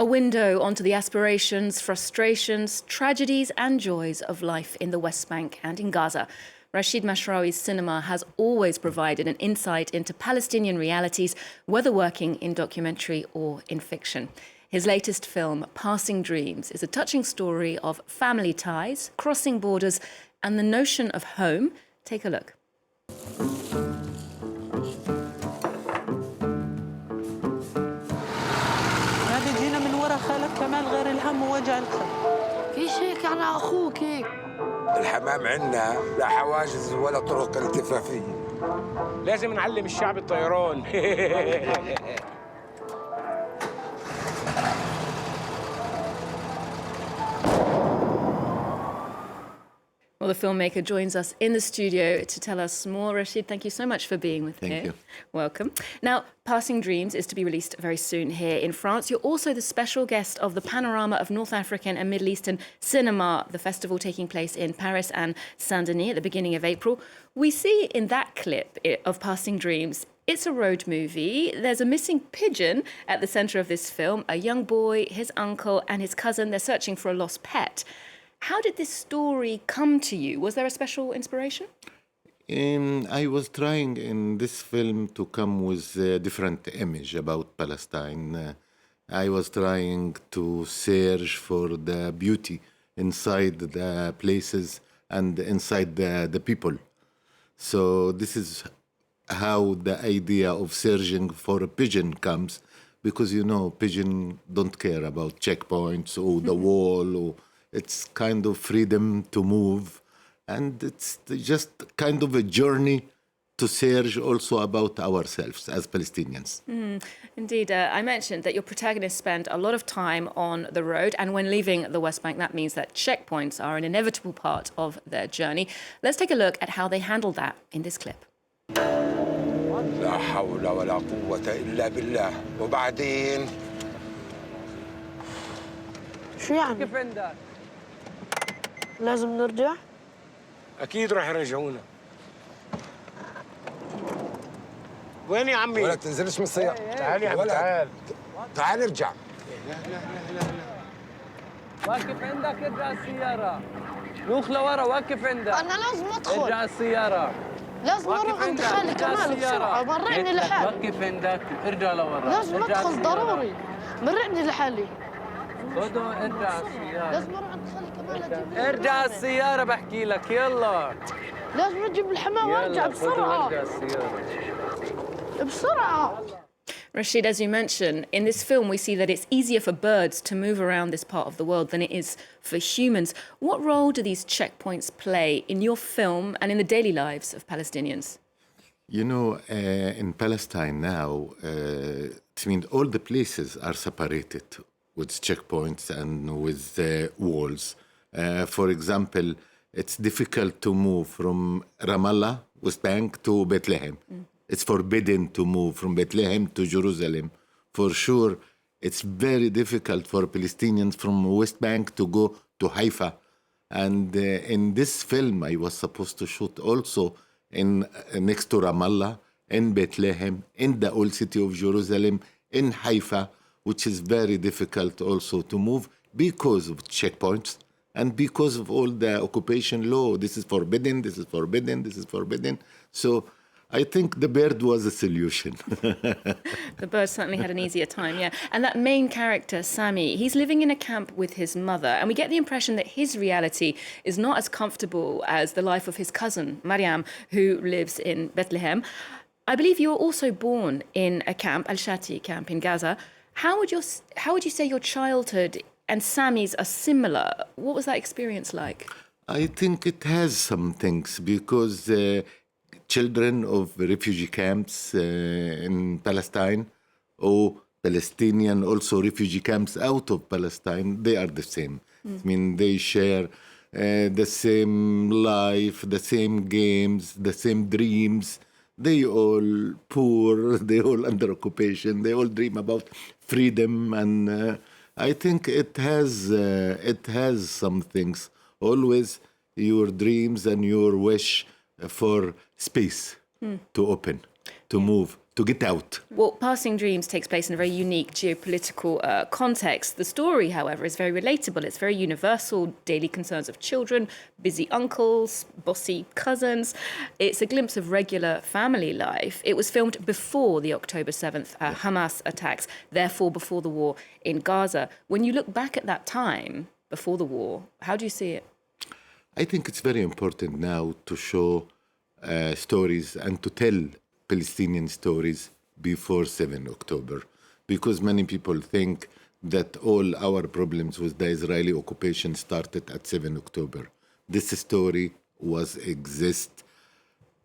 A window onto the aspirations, frustrations, tragedies and joys of life in the West Bank and in Gaza. Rashid Masharawi's cinema has always provided an insight into Palestinian realities, whether working in documentary or in fiction. His latest film, Passing Dreams, is a touching story of family ties, crossing borders, and the notion of home. Take a look. خالك كمان غير الهم ووجع القلب. فيش هيك أنا أخوك هيك. الحمام عندنا لا حواجز ولا طرق التفافية. لازم نعلم الشعب الطيران. Well, the filmmaker joins us in the studio to tell us more. Rashid, thank you so much for being with me. Thank you. Welcome. Now, Passing Dreams is to be released very soon here in France. You're also the special guest of the Panorama of North African and Middle Eastern Cinema, the festival taking place in Paris and Saint-Denis at the beginning of April. We see in that clip of Passing Dreams, it's a road movie. There's a missing pigeon at the centre of this film. A young boy, his uncle and his cousin, they're searching for a lost pet. How did this story come to you? Was there a special inspiration? I was trying in this film to come with a different image about Palestine. I was trying to search for the beauty inside the places and inside the people. So this is how the idea of searching for a pigeon comes, because, you know, pigeon don't care about checkpoints or the wall, or it's kind of freedom to move. And it's just kind of a journey to search also about ourselves as Palestinians. Indeed. I mentioned that your protagonists spend a lot of time on the road, and when leaving the West Bank, that means that checkpoints are an inevitable part of their journey. Let's take a look at how they handle that in this clip. لا حول ولا قوة إلا بالله. وبعدين شو يعني؟ كيف عندك؟ لازم نرجع؟ اكيد راح يرجعونا. وين يا عمي؟ ولا تنزلش من السيارة. تعال يا عمي تعال. تعال ارجع. واقف عندك ارجع السيارة. لوخ لورا واقف عندك. أنا لازم أدخل. ارجع السيارة. لازم أروح عند خالي كمال بسرعة. مرقني لحالي. وقف عندك ارجع لورا. لازم أدخل ضروري. مرقني لحالي. خذوا ارجع السيارة. لازم أروح عند خالي كمال أجيب. ارجع السيارة بحكي لك يلا. لازم أجيب الحمام وأرجع بسرعة. ارجع السيارة. بسرعة. Rashid, as you mentioned, in this film we see that it's easier for birds to move around this part of the world than it is for humans. What role do these checkpoints play in your film and in the daily lives of Palestinians? You know, in Palestine now, I mean, all the places are separated with checkpoints and with walls. For example, it's difficult to move from Ramallah, West Bank, to Bethlehem. It's forbidden to move from Bethlehem to Jerusalem. For sure, it's very difficult for Palestinians from West Bank to go to Haifa. And in this film, I was supposed to shoot also in next to Ramallah, in Bethlehem, in the old city of Jerusalem, in Haifa, which is very difficult also to move because of checkpoints and because of all the occupation law. This is forbidden, this is forbidden, this is forbidden. So I think the bird was a solution. The bird certainly had an easier time, yeah. And that main character, Sami, he's living in a camp with his mother, and we get the impression that his reality is not as comfortable as the life of his cousin, Mariam, who lives in Bethlehem. I believe you were also born in a camp, Al-Shati camp in Gaza. How would you say your childhood and Sami's are similar? What was that experience like? I think it has some things because children of refugee camps in Palestine or Palestinian also refugee camps out of Palestine, they are the same. I mean, they share the same life, the same games, the same dreams. They all poor, they all under occupation, they all dream about freedom, and I think it has some things. Always your dreams and your wish for space to open. to move, to get out. Well, Passing Dreams takes place in a very unique geopolitical context. The story, however, is very relatable. It's very universal, daily concerns of children, busy uncles, bossy cousins. It's a glimpse of regular family life. It was filmed before the October 7th Hamas attacks, therefore before the war in Gaza. When you look back at that time, before the war, how do you see it? I think it's very important now to show stories and to tell Palestinian stories before 7 October, because many people think that all our problems with the Israeli occupation started at 7 October. This story exist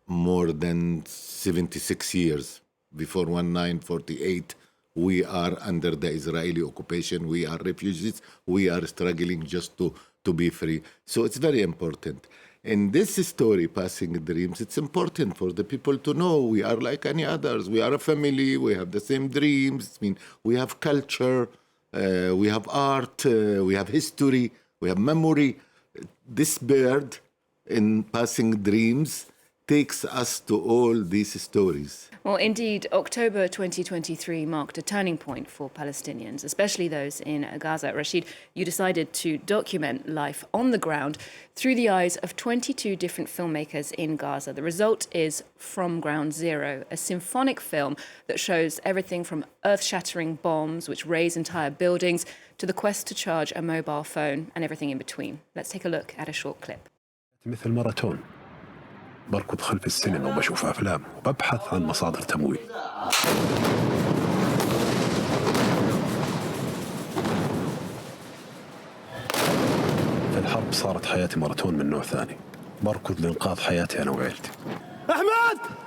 more than 76 years. Before 1948, we are under the Israeli occupation. We are refugees. We are struggling just to be free. So it's very important. In this story, Passing Dreams, it's important for the people to know we are like any others. We are a family. We have the same dreams. I mean, we have culture. We have art. We have history. We have memory. This bird in Passing Dreams takes us to all these stories. Well, indeed, October 2023 marked a turning point for Palestinians, especially those in Gaza. Rashid, you decided to document life on the ground through the eyes of 22 different filmmakers in Gaza. The result is From Ground Zero, a symphonic film that shows everything from earth-shattering bombs, which raze entire buildings, to the quest to charge a mobile phone and everything in between. Let's take a look at a short clip. مثل ماراثون بركض خلف السينما وبشوف أفلام وببحث عن مصادر تمويل. في الحرب صارت حياتي ماراثون من نوع ثاني، بركض لإنقاذ حياتي أنا وعيلتي. أحمد!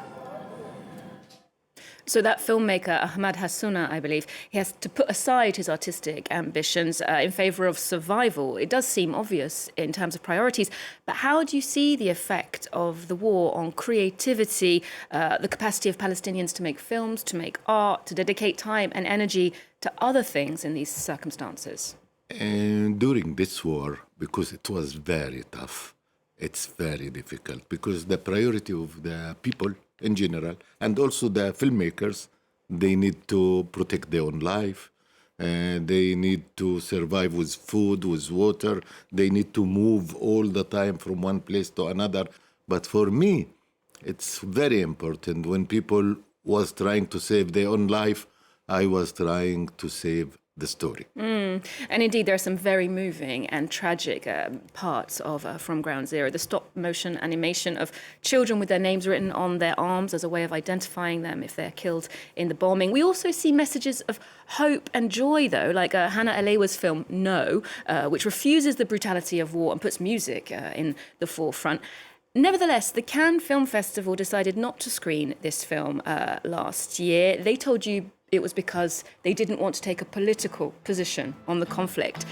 So that filmmaker, Ahmad Hassouna, I believe, he has to put aside his artistic ambitions in favour of survival. It does seem obvious in terms of priorities, but how do you see the effect of the war on creativity, the capacity of Palestinians to make films, to make art, to dedicate time and energy to other things in these circumstances? And during this war, because it was very tough, it's very difficult, because the priority of the people in general, and also the filmmakers, they need to protect their own life. They need to survive with food, with water. They need to move all the time from one place to another. But for me, it's very important. When people was trying to save their own life, I was trying to save the story. And indeed, there are some very moving and tragic parts of From Ground Zero. The stop-motion animation of children with their names written on their arms as a way of identifying them if they're killed in the bombing. We also see messages of hope and joy, though, like Hannah Alewa's film No, which refuses the brutality of war and puts music in the forefront. Nevertheless, the Cannes Film Festival decided not to screen this film last year. They told you it was because they didn't want to take a political position on the conflict.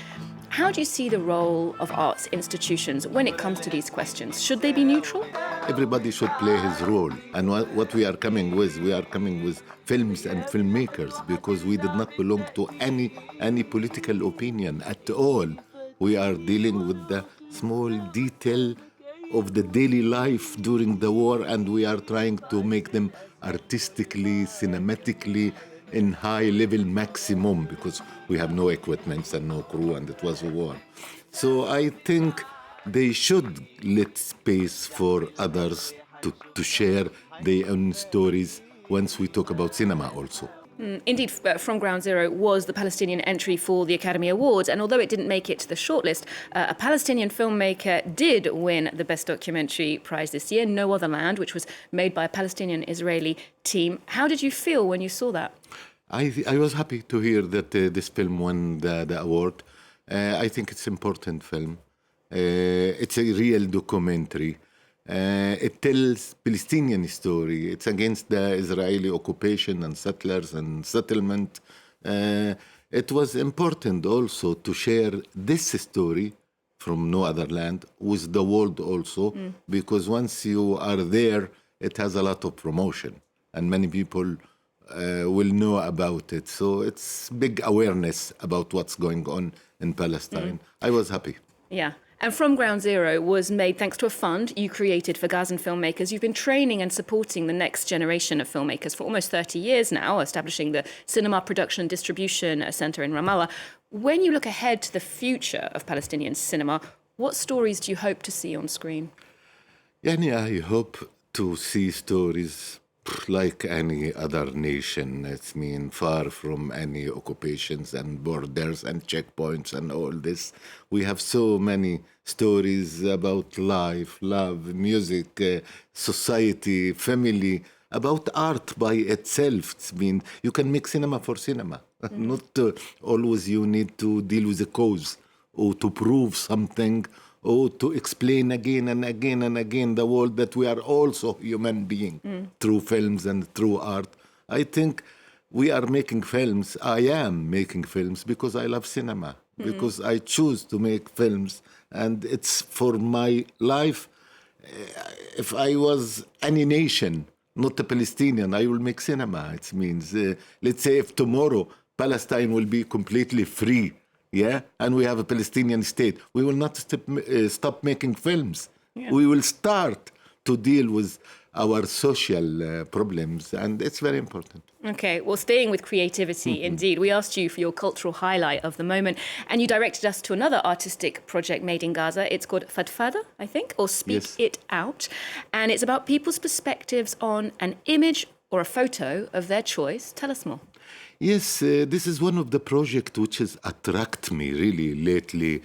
How do you see the role of arts institutions when it comes to these questions? Should they be neutral? Everybody should play his role. And what we are coming with films and filmmakers, because we did not belong to any political opinion at all. We are dealing with the small detail of the daily life during the war, and we are trying to make them artistically, cinematically, in high level maximum, because we have no equipment and no crew, and it was a war. So I think they should let space for others to share their own stories once we talk about cinema also. Indeed, From Ground Zero was the Palestinian entry for the Academy Awards, and although it didn't make it to the shortlist, a Palestinian filmmaker did win the Best Documentary Prize this year, No Other Land, which was made by a Palestinian-Israeli team. How did you feel when you saw that? I was happy to hear that this film won the award. I think it's an important film. It's a real documentary. It tells Palestinian story. It's against the Israeli occupation and settlers and settlement. It was important also to share this story from No Other Land with the world also, because once you are there, it has a lot of promotion and many people will know about it. So it's big awareness about what's going on in Palestine. I was happy. Yeah. And From Ground Zero was made thanks to a fund you created for Gazan filmmakers. You've been training and supporting the next generation of filmmakers for almost 30 years now, establishing the Cinema Production and Distribution Center in Ramallah. When you look ahead to the future of Palestinian cinema, what stories do you hope to see on screen? Yani, I hope to see stories like any other nation. It's far from any occupations and borders and checkpoints and all this. We have so many stories about life, love, music, society, family, about art by itself. You can make cinema for cinema. Not always you need to deal with a cause or to prove something or to explain again and again and again the world that we are also human beings through films and through art. I think we are making films. I am making films because I love cinema, because I choose to make films, and it's for my life. If I was any nation, not a Palestinian, I will make cinema. It means, let's say if tomorrow Palestine will be completely free, yeah, and we have a Palestinian state, we will not stop making films. Yeah. We will start to deal with our social problems, and it's very important. Okay, well, staying with creativity, indeed, we asked you for your cultural highlight of the moment, and you directed us to another artistic project made in Gaza. It's called Fadfada, I think, or Speak It Out, and it's about people's perspectives on an image or a photo of their choice. Tell us more. Yes, this is one of the projects which has attracted me really lately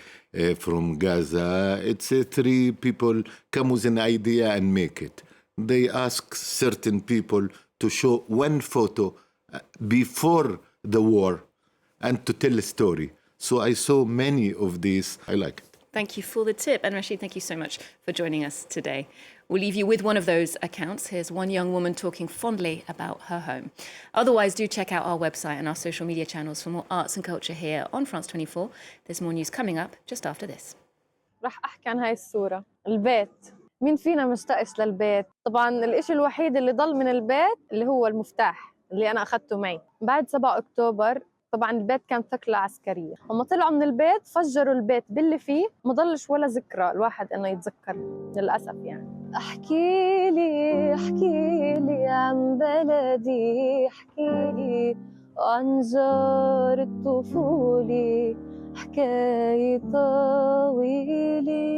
from Gaza. It's three people come with an idea and make it. They ask certain people to show one photo before the war and to tell a story. So I saw many of these. I like it. Thank you for the tip. And Rashid, thank you so much for joining us today. We'll leave you with one of those accounts. Here's one young woman talking fondly about her home. Otherwise, do check out our website and our social media channels for more arts and culture here on France 24. There's more news coming up just after this. رح أحكي عن هاي الصورة. البيت. مين فينا مشتاق للبيت؟ طبعاً الإشي الوحيد اللي ضل من البيت اللي هو المفتاح اللي أنا أخذته معي. بعد 7 أكتوبر طبعاً البيت كان ثكلة عسكرية. هم طلعوا من البيت فجروا البيت باللي فيه ما ضلش ولا ذكرى الواحد إنه يتذكر للأسف يعني. احكي لي عن بلدي، احكي لي عن جار الطفولة، حكاية طويلة.